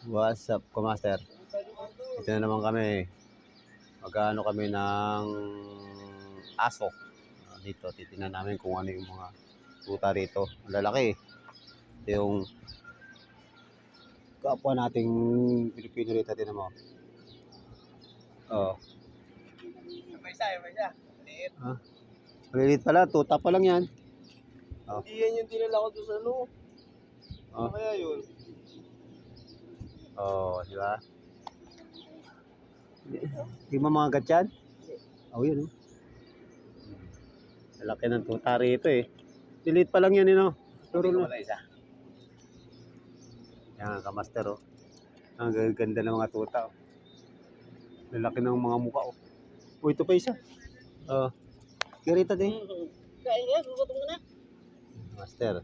What's up, Kumaster? Ito na naman kami. Magkano kami ng aso. Dito, titingnan namin kung ano yung mga tuta rito. Ang lalaki. Ito yung kapwa nating Pilipino rito. Tinan mo. Oh. May isa. Liit. Ah, maliliit pala. Tuta pa lang yan. Oh. Hindi yan yung dinala ko doon sa ano. Oh. Ano kaya yun? Oh, di ba? Di mo mga gatyan? Oh, yun. Laki ng tuta rito eh. Delete pa lang yan, no? Turo na. Wala isa. Yan, Kamaster, oh. Ang ganda ng mga tuta, oh. Lalaki ng mga mukha, oh. Oh, ito pa isa. Oh. Garita din. Kaya nga, gugutom ka na. Master.